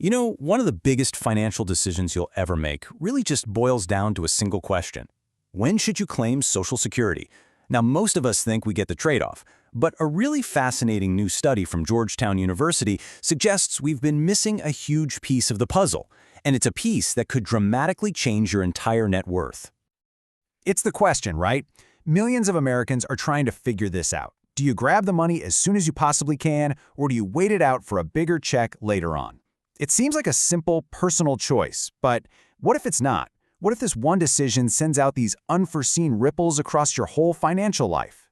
You know, one of the biggest financial decisions you'll ever make really just boils down to a single question. When should you claim Social Security? Now, most of us think we get the trade-off, but a really fascinating new study from Georgetown University suggests we've been missing a huge piece of the puzzle, and it's a piece that could dramatically change your entire net worth. It's the question, right? Millions of Americans are trying to figure this out. Do you grab the money as soon as you possibly can, or do you wait it out for a bigger check later on? It seems like a simple, personal choice, but what if it's not? What if this one decision sends out these unforeseen ripples across your whole financial life?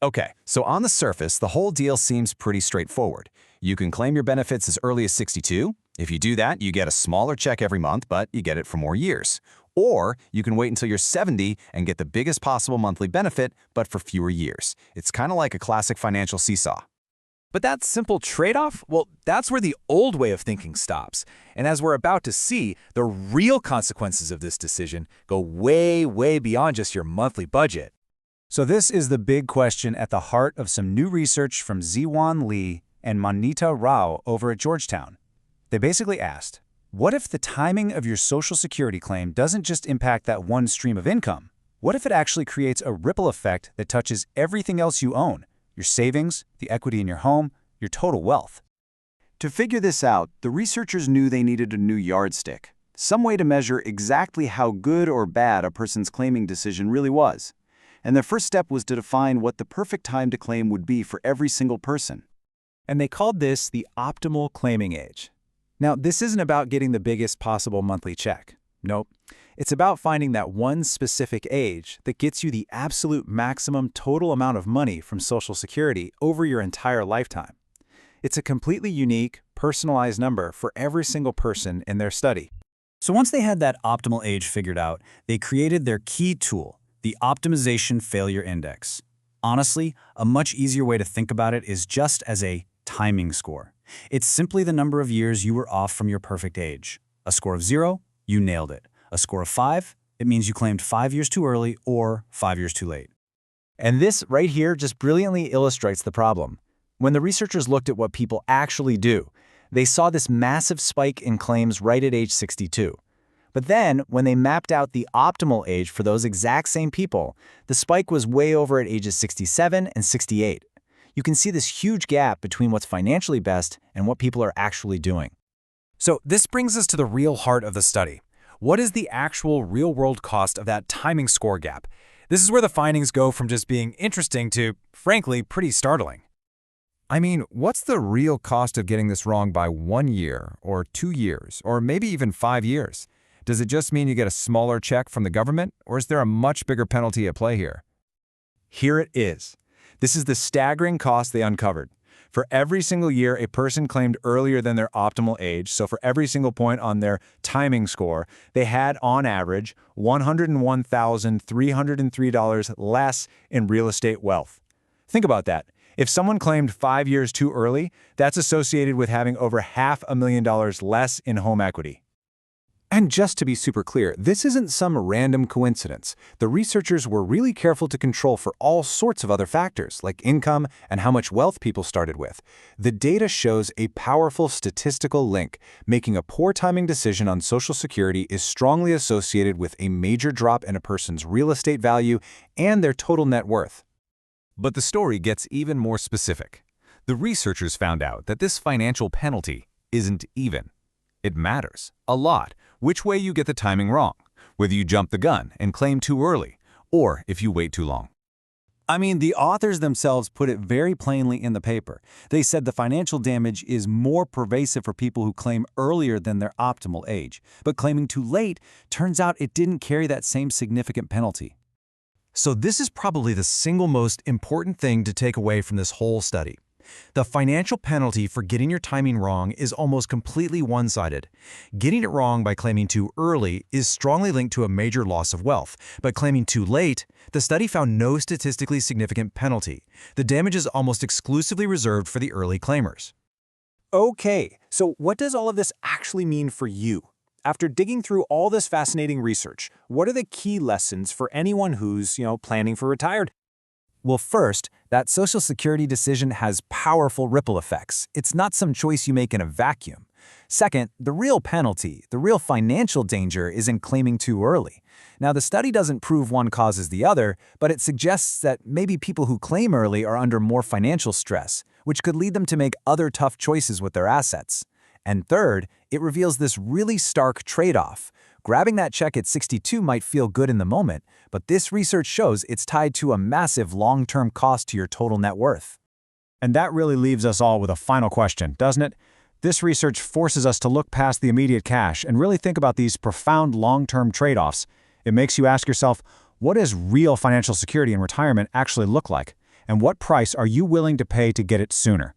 Okay, so on the surface, the whole deal seems pretty straightforward. You can claim your benefits as early as 62. If you do that, you get a smaller check every month, but you get it for more years. Or you can wait until you're 70 and get the biggest possible monthly benefit, but for fewer years. It's kind of like a classic financial seesaw. But that simple trade-off, well, that's where the old way of thinking stops. And as we're about to see, the real consequences of this decision go way, way beyond just your monthly budget. So this is the big question at the heart of some new research from Ziwan Lee and Manita Rao over at Georgetown. They basically asked, what if the timing of your Social Security claim doesn't just impact that one stream of income? What if it actually creates a ripple effect that touches everything else you own? Your savings, the equity in your home, your total wealth. To figure this out, the researchers knew they needed a new yardstick, some way to measure exactly how good or bad a person's claiming decision really was. And their first step was to define what the perfect time to claim would be for every single person. And they called this the optimal claiming age. Now, this isn't about getting the biggest possible monthly check. Nope. It's about finding that one specific age that gets you the absolute maximum total amount of money from Social Security over your entire lifetime. It's a completely unique, personalized number for every single person in their study. So once they had that optimal age figured out, they created their key tool, the Optimization Failure Index. Honestly, a much easier way to think about it is just as a timing score. It's simply the number of years you were off from your perfect age. A score of 0, you nailed it. A score of 5, it means you claimed 5 years too early or 5 years too late. And this right here just brilliantly illustrates the problem. When the researchers looked at what people actually do, they saw this massive spike in claims right at age 62. But then, when they mapped out the optimal age for those exact same people, the spike was way over at ages 67 and 68. You can see this huge gap between what's financially best and what people are actually doing. So this brings us to the real heart of the study. What is the actual real-world cost of that timing score gap? This is where the findings go from just being interesting to, frankly, pretty startling. I mean, what's the real cost of getting this wrong by 1 year, or 2 years, or maybe even 5 years? Does it just mean you get a smaller check from the government, or is there a much bigger penalty at play here? Here it is. This is the staggering cost they uncovered. For every single year a person claimed earlier than their optimal age, so for every single point on their timing score, they had, on average, $101,303 less in real estate wealth. Think about that. If someone claimed 5 years too early, that's associated with having over $500,000 less in home equity. And just to be super clear, this isn't some random coincidence. The researchers were really careful to control for all sorts of other factors, like income and how much wealth people started with. The data shows a powerful statistical link. Making a poor timing decision on Social Security is strongly associated with a major drop in a person's real estate value and their total net worth. But the story gets even more specific. The researchers found out that this financial penalty isn't even. It matters a lot which way you get the timing wrong, whether you jump the gun and claim too early, or if you wait too long. I mean, the authors themselves put it very plainly in the paper. They said the financial damage is more pervasive for people who claim earlier than their optimal age, but claiming too late turns out it didn't carry that same significant penalty. So this is probably the single most important thing to take away from this whole study. The financial penalty for getting your timing wrong is almost completely one-sided. Getting it wrong by claiming too early is strongly linked to a major loss of wealth, but claiming too late, the study found no statistically significant penalty. The damage is almost exclusively reserved for the early claimers. Okay, so what does all of this actually mean for you? After digging through all this fascinating research, what are the key lessons for anyone who's, planning for retirement? Well, first, that Social Security decision has powerful ripple effects. It's not some choice you make in a vacuum. Second, the real penalty, the real financial danger is in claiming too early. Now, the study doesn't prove one causes the other, but it suggests that maybe people who claim early are under more financial stress, which could lead them to make other tough choices with their assets. And third, it reveals this really stark trade-off. Grabbing that check at 62 might feel good in the moment, but this research shows it's tied to a massive long-term cost to your total net worth. And that really leaves us all with a final question, doesn't it? This research forces us to look past the immediate cash and really think about these profound long-term trade-offs. It makes you ask yourself, what does real financial security in retirement actually look like? And what price are you willing to pay to get it sooner?